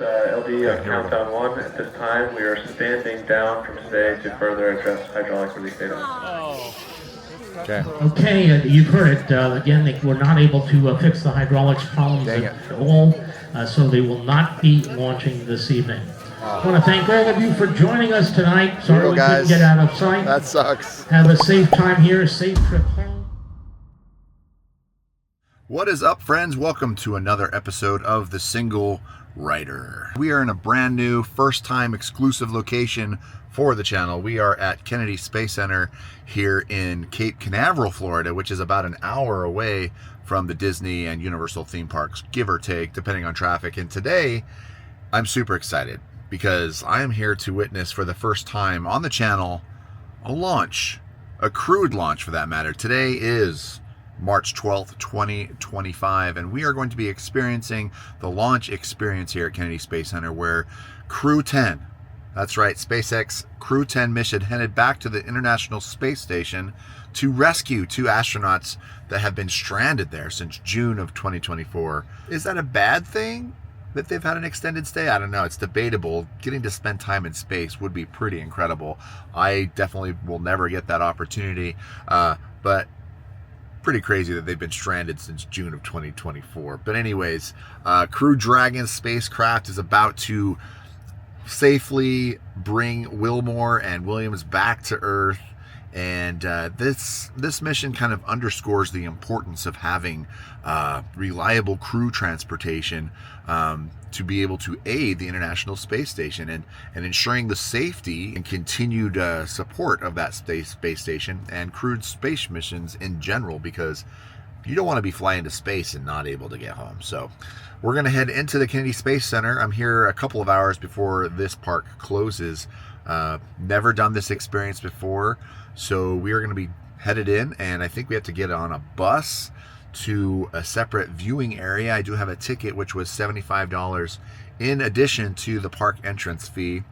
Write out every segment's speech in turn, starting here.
LD on countdown 1. At this time, we are standing down from stage to further address hydraulic release data. Okay, you've heard it. Again, they were not able to fix the hydraulics problems at all, so they will not be launching this evening. I want to thank all of you for joining us tonight. Sorry we couldn't get out of sight. That sucks. Have a safe time here, a safe trip home. What is up, friends? Welcome to another episode of The Single Rider. We are in a brand new, first-time exclusive location for the channel. We are at Kennedy Space Center here in Cape Canaveral, Florida, which is about an hour away from the Disney and Universal theme parks, give or take, depending on traffic. And today, I'm super excited because I am here to witness for the first time on the channel a launch, a crewed launch for that matter. Today is March 12th, 2025, and we are going to be experiencing the launch experience here at Kennedy Space Center where Crew 10, that's right, SpaceX Crew 10 mission headed back to the International Space Station to rescue 2 astronauts that have been stranded there since June of 2024. Is that a bad thing that they've had an extended stay? I don't know. It's debatable. Getting to spend time in space would be pretty incredible. I definitely will never get that opportunity, but pretty crazy that they've been stranded since June of 2024. But anyways, Crew Dragon spacecraft is about to safely bring Wilmore and Williams back to Earth, and this mission kind of underscores the importance of having reliable crew transportation to be able to aid the International Space Station and ensuring the safety and continued support of that space station and crewed space missions in general, because you don't want to be flying to space and not able to get home. So we're going to head into the Kennedy Space Center. I'm here a couple of hours before this park closes. Never done this experience before, so we are going to be headed in, and I think we have to get on a bus to a separate viewing area. I do have a ticket which was $75 in addition to the park entrance fee.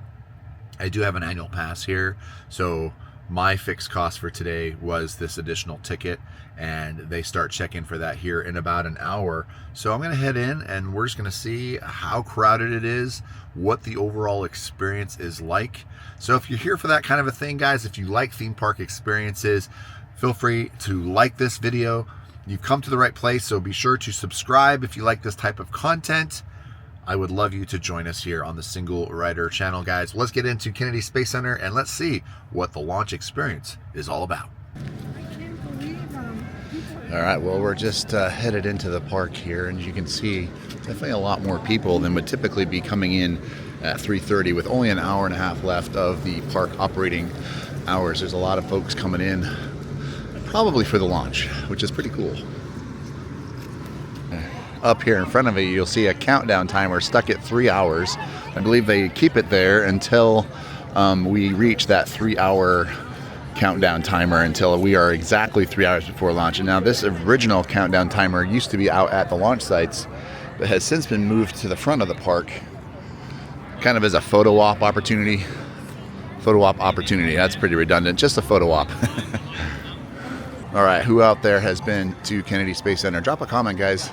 I do have an annual pass here, so my fixed cost for today was this additional ticket, and they start checking for that here in about an hour. So I'm going to head in and we're just going to see how crowded it is, what the overall experience is like. So if you're here for that kind of a thing, guys, if you like theme park experiences, feel free to like this video. You've come to the right place, so be sure to subscribe if you like this type of content. I would love you to join us here on the Single Rider channel, guys. Let's get into Kennedy Space Center and let's see what the launch experience is all about. All right, well, we're just headed into the park here, and you can see definitely a lot more people than would typically be coming in at 3:30 with only an hour and a half left of the park operating hours. There's a lot of folks coming in, probably for the launch, which is pretty cool. Up here in front of you, you'll see a countdown timer stuck at 3 hours. I believe they keep it there until we reach that 3-hour countdown timer, until we are exactly 3 hours before launch. And now this original countdown timer used to be out at the launch sites, but has since been moved to the front of the park, kind of as a photo op opportunity. Photo op opportunity, that's pretty redundant, just a photo op. All right, who out there has been to Kennedy Space Center? Drop a comment, guys.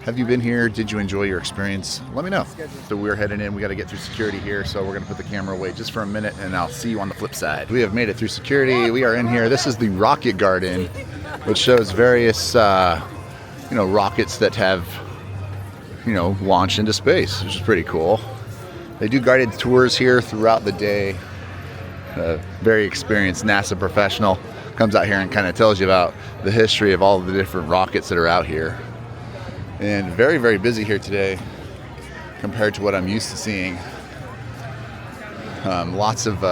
Have you been here? Did you enjoy your experience? Let me know. So we're heading in. We got to get through security here, so we're going to put the camera away just for a minute, and I'll see you on the flip side. We have made it through security. We are in here. This is the rocket garden, which shows various, rockets that have, launched into space, which is pretty cool. They do guided tours here throughout the day. A very experienced NASA professional comes out here and kind of tells you about the history of all of the different rockets that are out here. And very, very busy here today compared to what I'm used to seeing. Lots of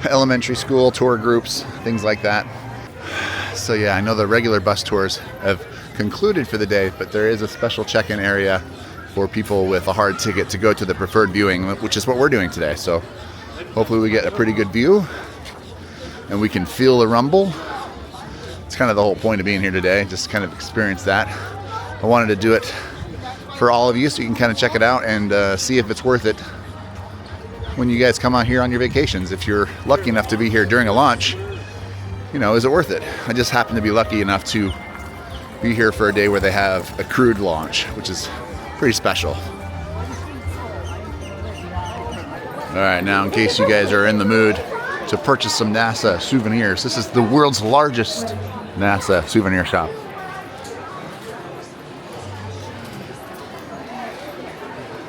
elementary school tour groups, things like that. So yeah, I know the regular bus tours have concluded for the day, but there is a special check-in area for people with a hard ticket to go to the preferred viewing, which is what we're doing today. So hopefully we get a pretty good view and we can feel the rumble. It's kind of the whole point of being here today, just kind of experience that. I wanted to do it for all of you so you can kind of check it out and see if it's worth it when you guys come out here on your vacations. If you're lucky enough to be here during a launch, is it worth it? I just happen to be lucky enough to be here for a day where they have a crewed launch, which is pretty special. right, now in case you guys are in the mood to purchase some NASA souvenirs, this is the world's largest NASA souvenir shop.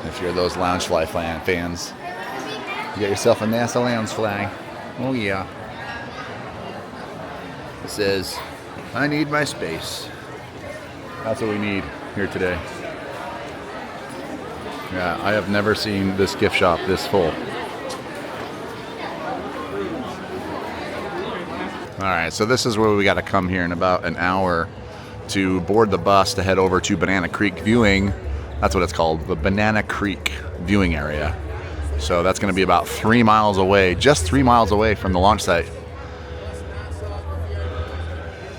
If you're those Loungefly fans, you get yourself a NASA Loungefly. Oh yeah. It says, "I need my space." That's what we need here today. Yeah, I have never seen this gift shop this full. Alright, so this is where we got to come here in about an hour to board the bus to head over to Banana Creek Viewing. That's what it's called, the Banana Creek Viewing Area. So that's going to be about 3 miles away, just 3 miles away from the launch site.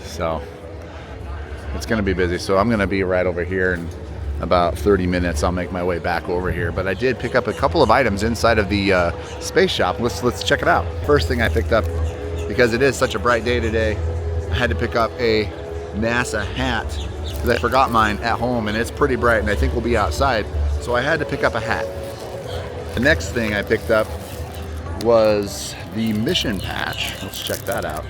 So it's going to be busy. So I'm going to be right over here in about 30 minutes. I'll make my way back over here. But I did pick up a couple of items inside of the space shop. Let's check it out. First thing I picked up, because it is such a bright day today, I had to pick up a NASA hat because I forgot mine at home and it's pretty bright and I think we'll be outside. So I had to pick up a hat. The next thing I picked up was the mission patch. Let's check that out.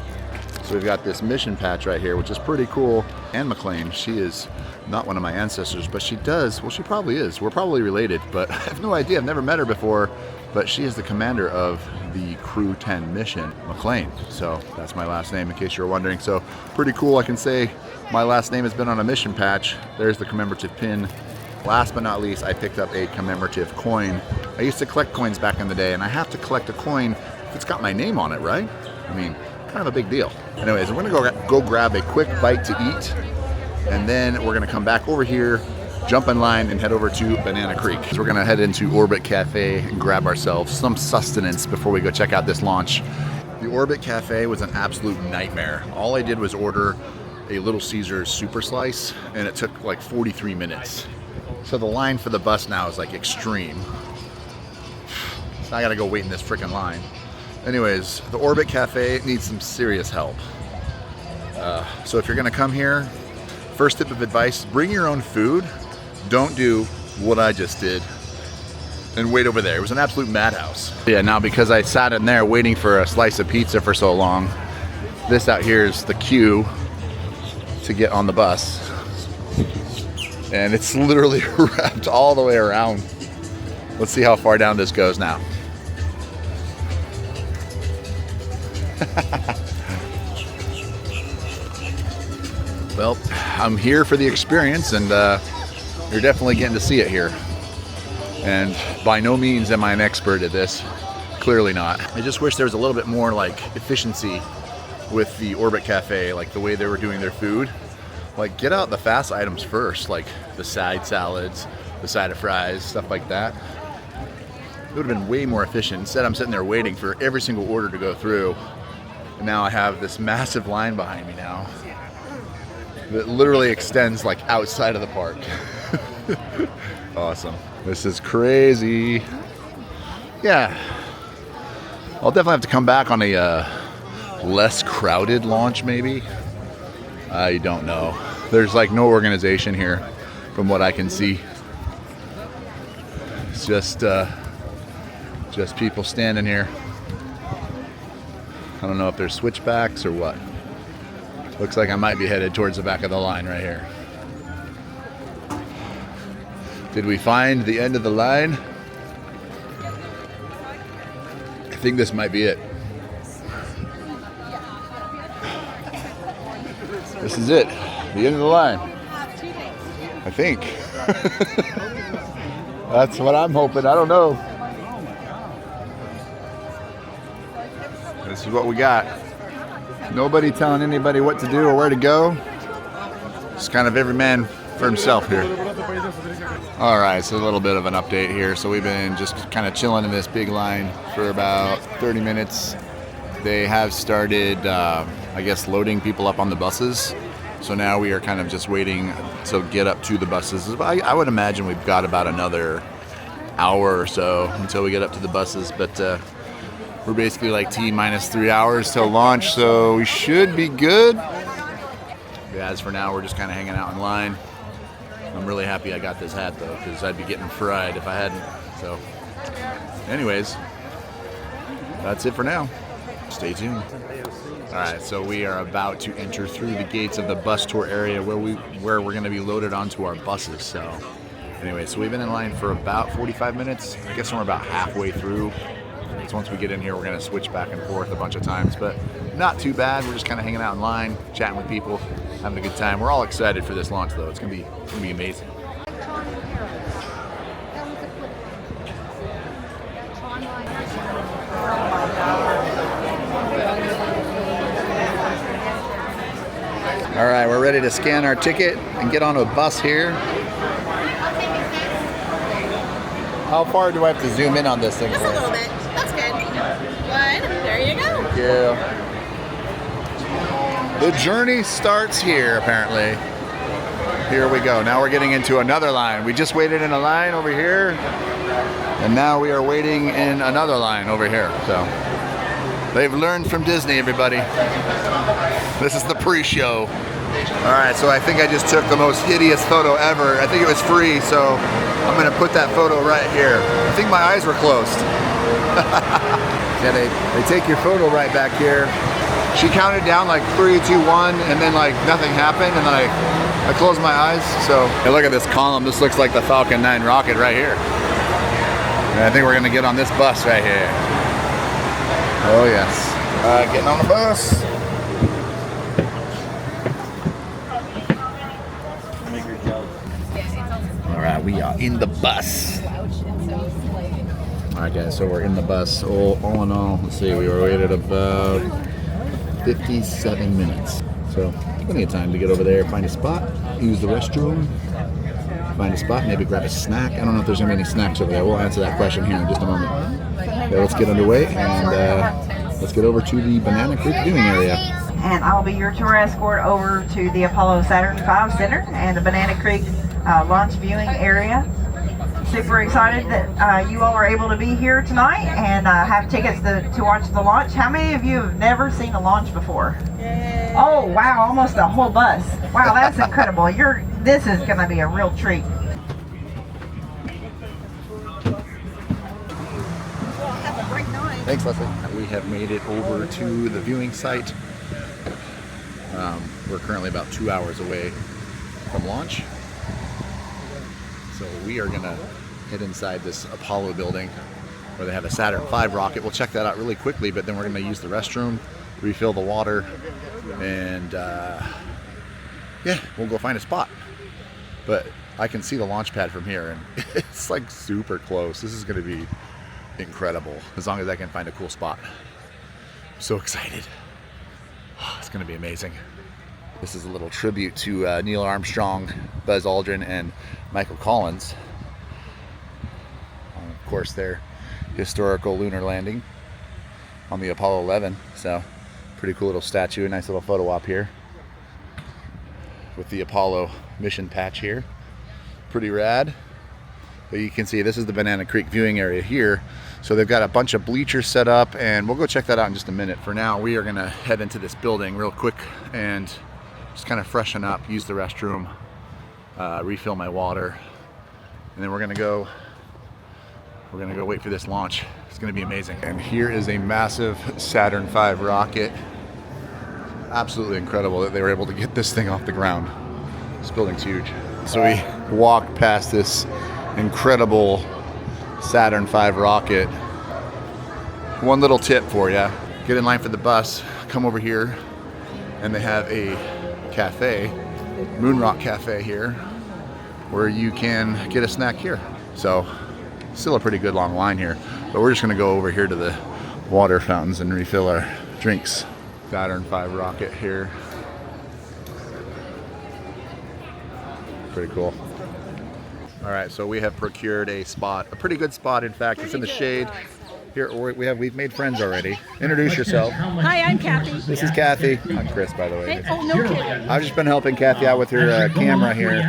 So we've got this mission patch right here, which is pretty cool. Anne McLean, she is not one of my ancestors, but she does, well, she probably is. We're probably related, but I have no idea. I've never met her before, but she is the commander of the Crew 10 mission, McLean. So that's my last name in case you're wondering. So pretty cool. I can say my last name has been on a mission patch. There's the commemorative pin. Last but not least, I picked up a commemorative coin. I used to collect coins back in the day, and I have to collect a coin if it's got my name on it, right? I mean, kind of a big deal. Anyways, we're gonna go grab a quick bite to eat, and then we're gonna come back over here, jump in line, and head over to Banana Creek. So we're gonna head into Orbit Cafe and grab ourselves some sustenance before we go check out this launch. The Orbit Cafe was an absolute nightmare. All I did was order a Little Caesars super slice, and it took like 43 minutes. So the line for the bus now is like extreme. So I gotta go wait in this freaking line. Anyways, the Orbit Cafe needs some serious help. So if you're gonna come here, first tip of advice, bring your own food. Don't do what I just did and wait over there. It was an absolute madhouse. Yeah, now because I sat in there waiting for a slice of pizza for so long, this out here is the queue to get on the bus. And it's literally wrapped all the way around. Let's see how far down this goes now. Well, I'm here for the experience, and you're definitely getting to see it here. And by no means am I an expert at this. Clearly not. I just wish there was a little bit more like efficiency with the Orbit Cafe, like the way they were doing their food. Like, get out the fast items first, like the side salads, the side of fries, stuff like that. It would have been way more efficient. Instead, I'm sitting there waiting for every single order to go through. And now I have this massive line behind me now that literally extends like outside of the park. Awesome. This is crazy. Yeah. I'll definitely have to come back on a less crowded launch maybe. I don't know. There's like no organization here from what I can see. It's just people standing here. I don't know if there's switchbacks or what. Looks like I might be headed towards the back of the line right here. Did we find the end of the line? I think this might be it. This is it, the end of the line. I think. That's what I'm hoping. I don't know. This is what we got. Nobody telling anybody what to do or where to go. It's kind of every man for himself here. All right, so a little bit of an update here. So we've been just kind of chilling in this big line for about 30 minutes. They have started, I guess, loading people up on the buses. So now we are kind of just waiting to get up to the buses. I would imagine we've got about another hour or so until we get up to the buses. But we're basically like T-minus 3 hours till launch, so we should be good. Yeah, as for now, we're just kind of hanging out in line. I'm really happy I got this hat, though, because I'd be getting fried if I hadn't. So anyways, that's it for now. Stay tuned. All right, so we are about to enter through the gates of the bus tour area where we're going to be loaded onto our buses. So anyway, so we've been in line for about 45 minutes. I guess we're about halfway through. So once we get in here, we're going to switch back and forth a bunch of times, but not too bad. We're just kind of hanging out in line, chatting with people, having a good time. We're all excited for this launch, though. It's going to be amazing. All right, we're ready to scan our ticket and get on a bus here. How far do I have to zoom in on this thing? Just a little bit. That's good. One. There you go. Thank you. The journey starts here, apparently. Here we go. Now we're getting into another line. We just waited in a line over here, and now we are waiting in another line over here. So they've learned from Disney, everybody. This is the pre-show. All right, so I think I just took the most hideous photo ever. I think it was free, so I'm gonna put that photo right here. I think my eyes were closed. Yeah, they take your photo right back here. She counted down like 3, 2, 1, and then like nothing happened, and then I closed my eyes. So hey, look at this column. This looks like the Falcon 9 rocket right here. And I think we're gonna get on this bus right here. Oh yes. Getting on the bus. All right, we are in the bus. All right, guys, so we're in the bus. All in all, let's see, we were waited about 57 minutes. So plenty of time to get over there, find a spot, use the restroom, find a spot, maybe grab a snack. I don't know if there's gonna be any snacks over there. We'll answer that question here in just a moment. Okay, let's get underway and let's get over to the Banana Creek viewing area. And I'll be your tour escort over to the Apollo Saturn V Center and the Banana Creek launch viewing area. Super excited that you all are able to be here tonight and have tickets to watch the launch. How many of you have never seen a launch before? Yay. Oh wow, almost a whole bus. Wow, that's incredible. This is going to be a real treat. Thanks, Leslie. We have made it over to the viewing site. We're currently about 2 hours away from launch. So we are gonna head inside this Apollo building where they have a Saturn V rocket. We'll check that out really quickly, but then we're gonna use the restroom, refill the water, and yeah, we'll go find a spot. But I can see the launch pad from here, and it's like super close. This is gonna be incredible as long as I can find a cool spot. I'm so excited. It's gonna be amazing. This is a little tribute to Neil Armstrong, Buzz Aldrin, and Michael Collins. Of course, their historical lunar landing on the Apollo 11. So, pretty cool little statue, a nice little photo op here with the Apollo mission patch here. Pretty rad. But you can see this is the Banana Creek viewing area here. So they've got a bunch of bleachers set up, and we'll go check that out in just a minute. For now, we are gonna head into this building real quick and just kind of freshen up, use the restroom, refill my water, and then we're gonna go wait for this launch. It's gonna be amazing. And here is a massive Saturn V rocket. Absolutely incredible that they were able to get this thing off the ground. This building's huge. So we walked past this incredible Saturn V rocket. One little tip for you: get in line for the bus, come over here, and they have a cafe, Moon Rock Cafe here, where you can get a snack here. So still a pretty good long line here, but we're just gonna go over here to the water fountains and refill our drinks. Saturn V rocket here. Pretty cool. All right, so we have procured a spot, a pretty good spot, in fact. It's in the shade. Here, we've made friends already. Introduce yourself. Hi, I'm Kathy. This is Kathy. I'm Chris, by the way. Hey, oh, no kidding. I've just been helping Kathy out with her camera here,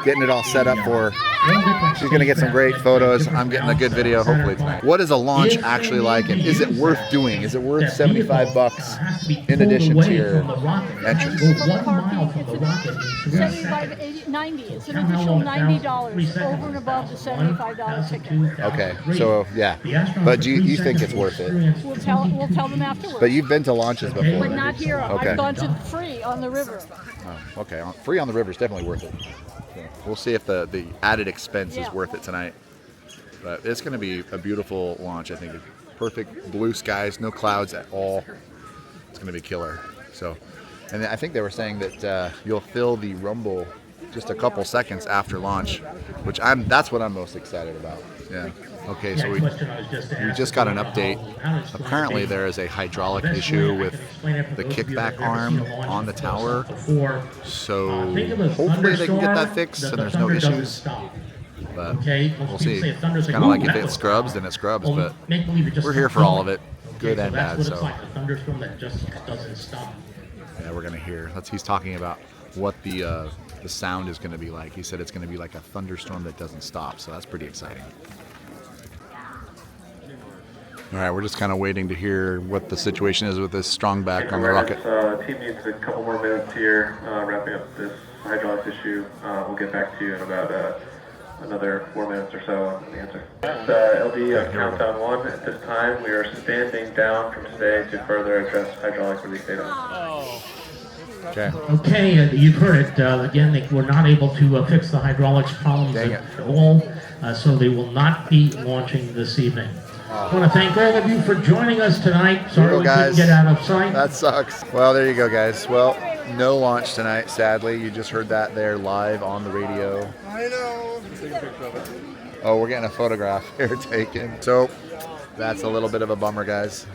getting it all set up for her. She's gonna get some great photos. I'm getting a good video hopefully tonight. What is a launch actually like, and is it worth doing? Is it worth $75 in addition to your entrance? It's 75, 80, 90. It's an additional $90 over and above the $75 ticket. Okay, so yeah. But do you think it's worth it? We'll tell them afterwards. But you've been to launches before. But not here. Okay. I've gone to free on the river. Oh, okay, free on the river is definitely worth it. So we'll see if the added expense is worth it tonight. But it's going to be a beautiful launch, I think. Perfect blue skies, no clouds at all. It's going to be killer. So, and I think they were saying that you'll feel the rumble just a couple seconds after launch, which that's what I'm most excited about. Yeah. Okay, so we just got an update. Apparently there is a hydraulic issue with the kickback arm on the tower. So hopefully they can get that fixed and there's no issues. But we'll see. It's kind of like if it scrubs, then it scrubs. But we're here for all of it, good and bad. So yeah, we're gonna hear. He's talking about what the sound is going to be like. He said it's going to be like a thunderstorm that doesn't stop. So that's pretty exciting. All right, we're just kind of waiting to hear what the situation is with this strong back on the rocket. Team needs a couple more minutes here, wrapping up this hydraulics issue. We'll get back to you in about another 4 minutes or so on the answer. LD countdown 1. At this time, we are standing down from stage to further address hydraulic release data. Okay, you've heard it. Again, they were not able to fix the hydraulics problems at all, so they will not be launching this evening. I want to thank all of you for joining us tonight. Sorry we couldn't get out of sight. That sucks. Well, there you go, guys. Well, no launch tonight, sadly. You just heard that there live on the radio. I know. Take a picture of it. Oh, we're getting a photograph here taken. So that's a little bit of a bummer, guys.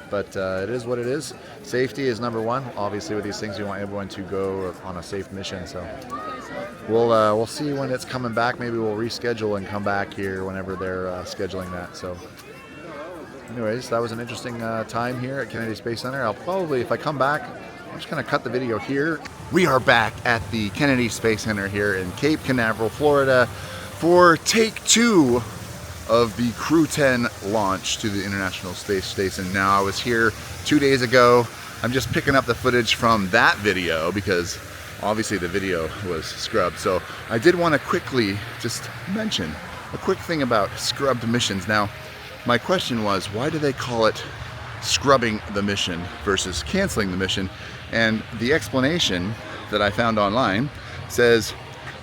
But it is what it is. Safety is number one. Obviously, with these things, we want everyone to go on a safe mission. So we'll see when it's coming back. Maybe we'll reschedule and come back here whenever they're scheduling that. So anyways, that was an interesting time here at Kennedy Space Center. I'll probably, if I come back, I'm just going to cut the video here. We are back at the Kennedy Space Center here in Cape Canaveral, Florida for take 2 of the Crew 10 launch to the International Space Station. Now, I was here 2 days ago. I'm just picking up the footage from that video because obviously the video was scrubbed. So I did want to quickly just mention a quick thing about scrubbed missions. Now, my question was, why do they call it scrubbing the mission versus canceling the mission? And the explanation that I found online says,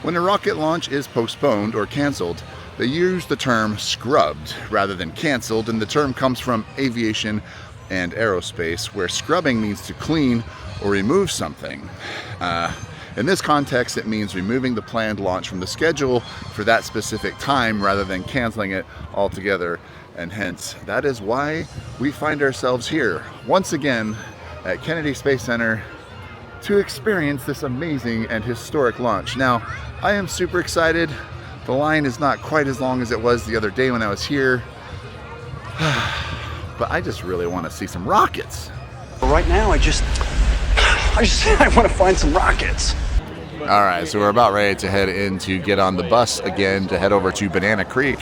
when a rocket launch is postponed or canceled, they use the term scrubbed rather than canceled, and the term comes from aviation and aerospace, where scrubbing means to clean or remove something. In this context, it means removing the planned launch from the schedule for that specific time rather than canceling it altogether, and hence, that is why we find ourselves here once again at Kennedy Space Center to experience this amazing and historic launch. Now, I am super excited. The line is not quite as long as it was the other day when I was here, but I just really want to see some rockets. But right now, I want to find some rockets. All right, so we're about ready to head in to get on the bus again to head over to Banana Creek.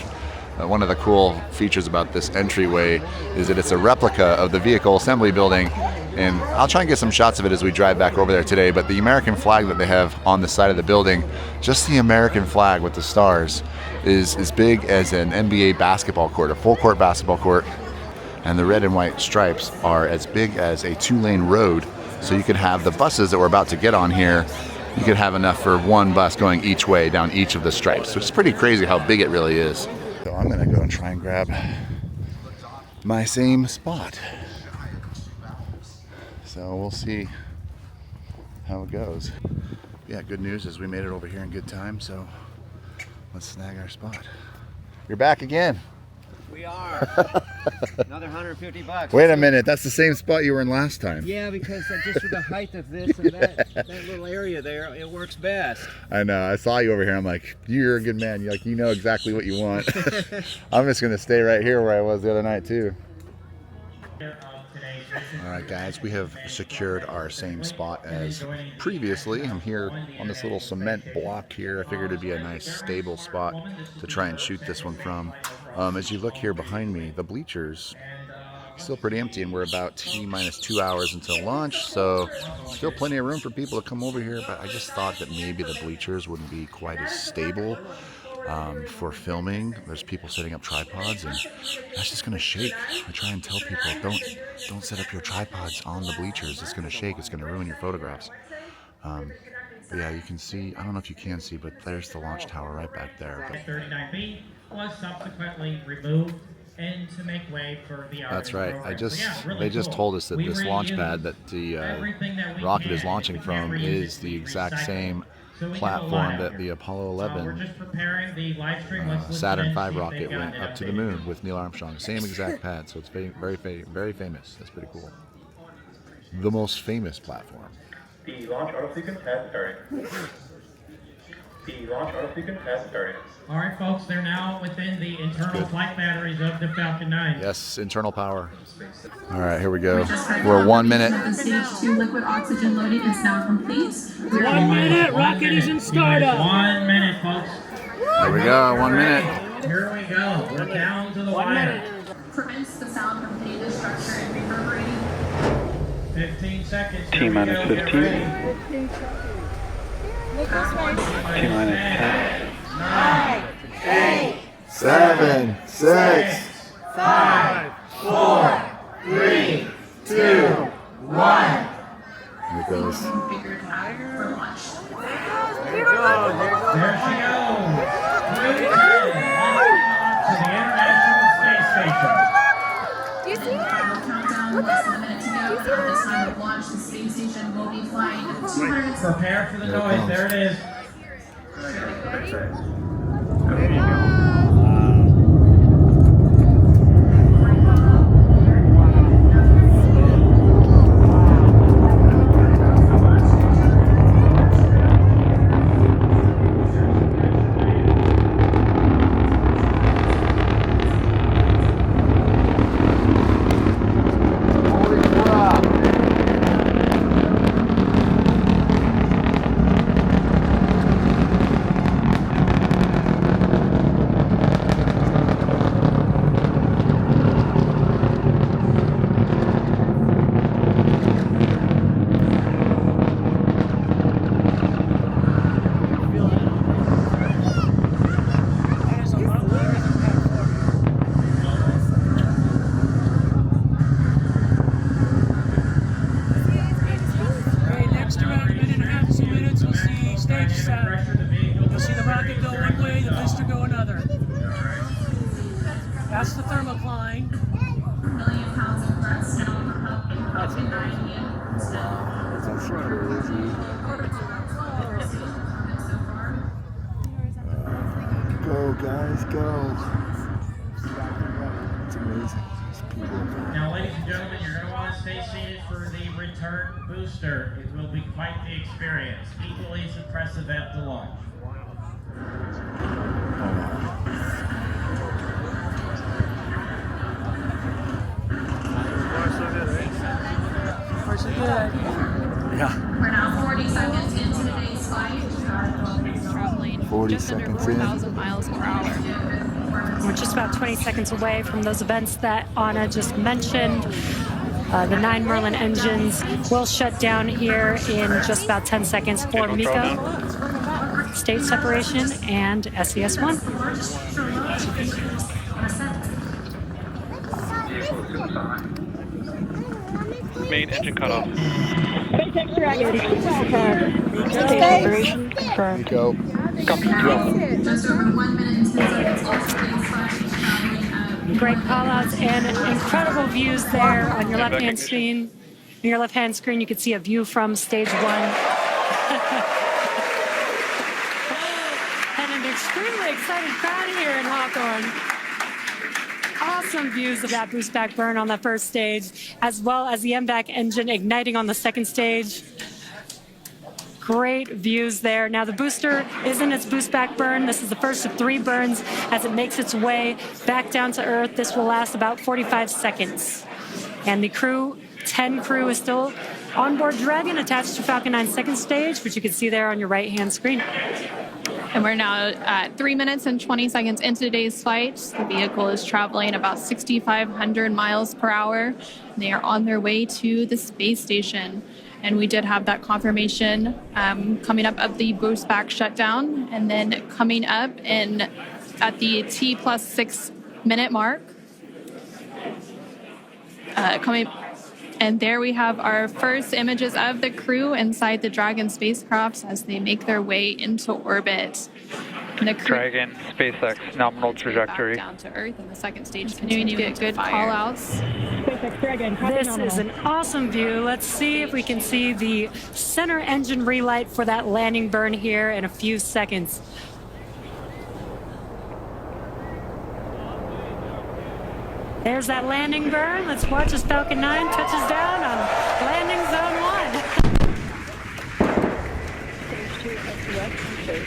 One of the cool features about this entryway is that it's a replica of the vehicle assembly building, and I'll try and get some shots of it as we drive back over there today. But the American flag that they have on the side of the building, just the American flag with the stars, is as big as an NBA basketball court, a full court basketball court, and the red and white stripes are as big as a 2-lane road. So you could have the buses that we're about to get on here, you could have enough for one bus going each way down each of the stripes. So it's pretty crazy how big it really is. So I'm gonna go and try and grab my same spot. So we'll see how it goes. Yeah, good news is we made it over here in good time, so let's snag our spot. You're back again. We are. Another $150. Wait a minute, that's the same spot you were in last time. Yeah, because just with the height of this and that little area there, it works best. I know, I saw you over here, I'm like, you're a good man, you know exactly what you want. I'm just gonna stay right here where I was the other night too. Alright guys, we have secured our same spot as previously. I'm here on this little cement block here. I figured it'd be a nice stable spot to try and shoot this one from. As you look here behind me, the bleachers still pretty empty, and we're about T-minus 2 hours until launch, so still plenty of room for people to come over here, but I just thought that maybe the bleachers wouldn't be quite as stable. for filming. There's people setting up tripods, and that's just gonna shake. I try and tell people, don't set up your tripods on the bleachers. It's gonna shake. It's gonna ruin your photographs. But yeah, you can see. I don't know if you can see, but there's the launch tower right back there. 39B was subsequently removed and to make way for the That's right. program. They just told us that We this launch reused pad that the everything that we rocket can. is launching If we can't from reuse is it, the we exact recycle same it. So we can platform allow that it. the Apollo We're 11 just preparing the live stream. Let's listen Saturn and V see if rocket they've went gotten it up to the updated. moon with Neil Armstrong. Same exact pad, so it's very famous. That's pretty cool. The most famous platform. The launch auto sequence has started. The launch auto sequence has started. All right, folks, they're now within the internal flight batteries of the Falcon 9. Yes, internal power. All right, here we go. We're 1 minute. The stage 2 liquid oxygen loading is now complete. 1 minute, rocket is in startup. 1 minute, folks. Here we go, 1 minute. Here we go. We're down to the wire. Prevents the sound from hitting the structure and reverberating. 15 seconds. T-minus 15. T-minus 10. 9, 8, 7, 6, 5, 4, 3, 2, 1. Here it goes. Configured now for launch. There she goes. To the International Space Station. You see that? Final countdown, less than a minute to go. At the time of launch, the space station will be flying 200. Prepare for the noise. There it is. That's the thermocline. Million pounds of thrust now propelling Falcon 9 in. That's crazy. Go, guys, go. It's amazing. These people. Now, ladies and gentlemen, you're going to want to stay seated for the return booster. It will be quite the experience. Equally as impressive at the launch. Yeah. We're now 40 seconds into today's flight. Traveling 40 just under seconds in. 4,000 miles per hour. We're just about 20 seconds away from those events that Anna just mentioned. The 9 Merlin engines will shut down here in just about 10 seconds for MECO, stage separation, and SES-1. Main engine cutoff. SpaceX Dragon. There you go. Just over 1 minute and 10 seconds into today's flight. Great callouts and incredible views there on your left-hand screen. On your left-hand screen, you can see a view from stage 1. And an extremely excited crowd here in Hawthorne. Awesome views of that boost back burn on the first stage, as well as the MVAC engine igniting on the second stage. Great views there. Now the booster is in its boost back burn. This is the first of 3 burns as it makes its way back down to Earth. This will last about 45 seconds. And the crew, 10 crew, is still on board Dragon attached to Falcon 9's second stage, which you can see there on your right-hand screen. And we're now at 3 minutes and 20 seconds into today's flight. The vehicle is traveling about 6,500 miles per hour. They are on their way to the space station. And we did have that confirmation coming up of the boost back shutdown, and then coming up at the T+6 minute mark. And there we have our first images of the crew inside the Dragon spacecraft as they make their way into orbit. And the crew Dragon, SpaceX, nominal trajectory. Down to Earth in the second stage, continuing to get good call-outs. This is an awesome view. Let's see if we can see the center engine relight for that landing burn here in a few seconds. There's that landing burn. Let's watch as Falcon 9 touches down on landing zone 1. Stage 2 SpaceX.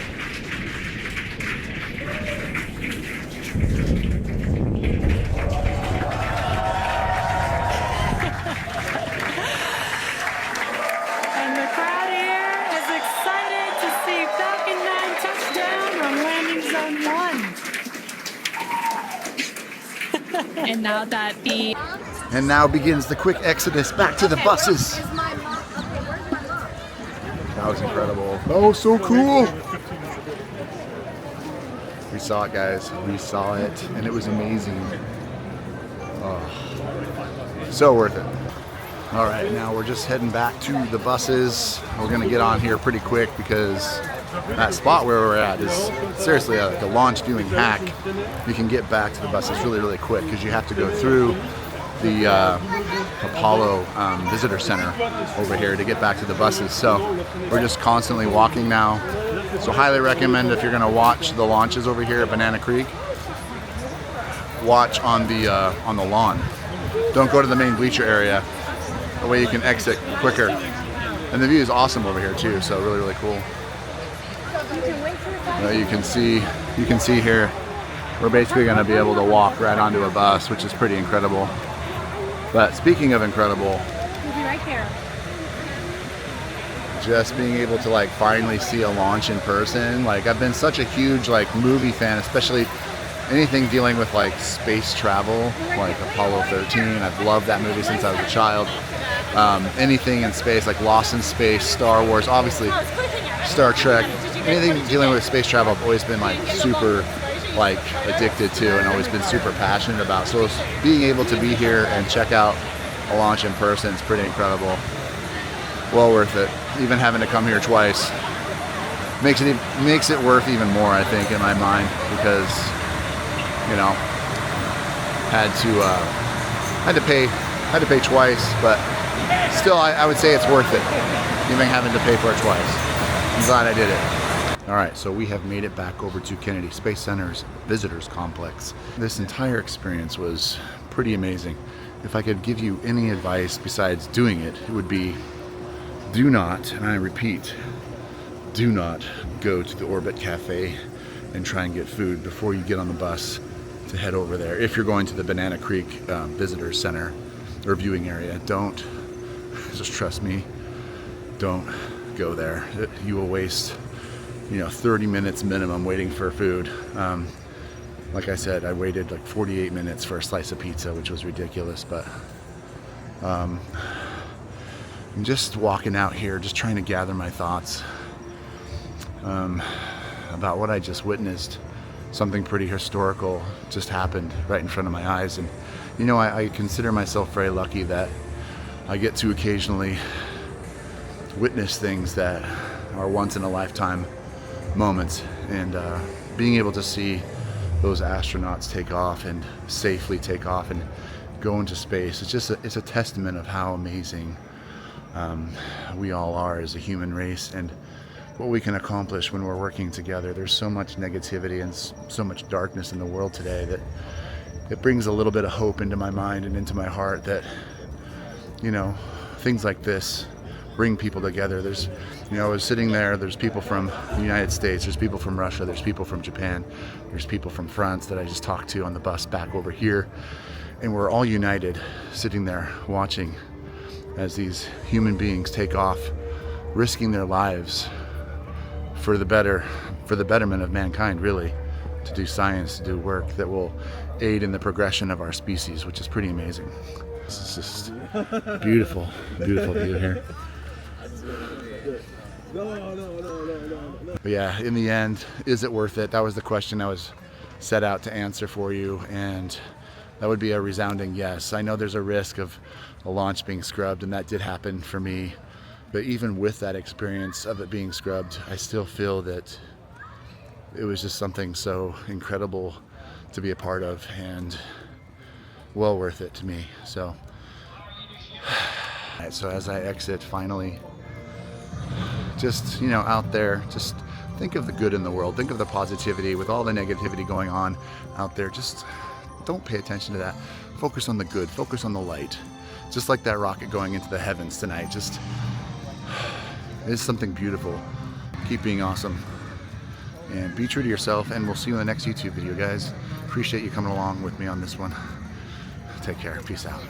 And the crowd here is excited to see Falcon 9 touch down on landing zone 1. And now begins the quick exodus back to the buses. That was incredible. Oh, so cool. We saw it, guys. We saw it, and it was amazing. Oh, so worth it. All right, now we're just heading back to the buses. We're gonna get on here pretty quick because that spot where we're at is seriously like a launch viewing hack. You can get back to the buses really, really quick because you have to go through the Apollo Visitor Center over here to get back to the buses. So we're just constantly walking now. So highly recommend if you're gonna watch the launches over here at Banana Creek, watch on the lawn. Don't go to the main bleacher area. That way you can exit quicker. And the view is awesome over here too, so really, really cool. You can see here, we're basically gonna be able to walk right onto a bus, which is pretty incredible. But speaking of incredible, just being able to like finally see a launch in person. Like I've been such a huge like movie fan, especially anything dealing with like space travel, like Apollo 13. I've loved that movie since I was a child. Anything in space, like Lost in Space, Star Wars, obviously Star Trek, anything dealing with space travel I've always been like super like addicted to and always been super passionate about. So being able to be here and check out a launch in person is pretty incredible. Well worth it. Even having to come here twice makes it worth even more, I think, in my mind, because you know had to pay twice, but still I would say it's worth it, even having to pay for it twice. I'm glad I did it. All right, so we have made it back over to Kennedy Space Center's Visitors Complex. This entire experience was pretty amazing. If I could give you any advice besides doing it, it would be do not, and I repeat, do not go to the Orbit Cafe and try and get food before you get on the bus to head over there. If you're going to the Banana Creek Visitor Center or viewing area, don't, just trust me, don't go there. You will waste 30 minutes minimum waiting for food. Like I said, I waited like 48 minutes for a slice of pizza, which was ridiculous, but I'm just walking out here, just trying to gather my thoughts about what I just witnessed. Something pretty historical just happened right in front of my eyes. And I consider myself very lucky that I get to occasionally witness things that are once in a lifetime moments, and being able to see those astronauts take off and safely take off and go into space, it's a testament of how amazing we all are as a human race and what we can accomplish when we're working together. There's so much negativity and so much darkness in the world today that it brings a little bit of hope into my mind and into my heart that things like this bring people together. There's I was sitting there, there's people from the United States, there's people from Russia, there's people from Japan, there's people from France that I just talked to on the bus back over here, and we're all united sitting there watching as these human beings take off, risking their lives for the betterment of mankind, really, to do science, to do work that will aid in the progression of our species, which is pretty amazing. It's just beautiful, beautiful view here. But yeah, in the end, is it worth it? That was the question I was set out to answer for you, and that would be a resounding yes. I know there's a risk of a launch being scrubbed, and that did happen for me. But even with that experience of it being scrubbed, I still feel that it was just something so incredible to be a part of, and well worth it to me. So as I exit finally, just, you know, out there, just think of the good in the world, think of the positivity with all the negativity going on out there. Just don't pay attention to that. Focus on the good, focus on the light. Just like that rocket going into the heavens tonight. Just, it's something beautiful. Keep being awesome and be true to yourself, and we'll see you in the next YouTube video, guys. Appreciate you coming along with me on this one. Take care. Peace out.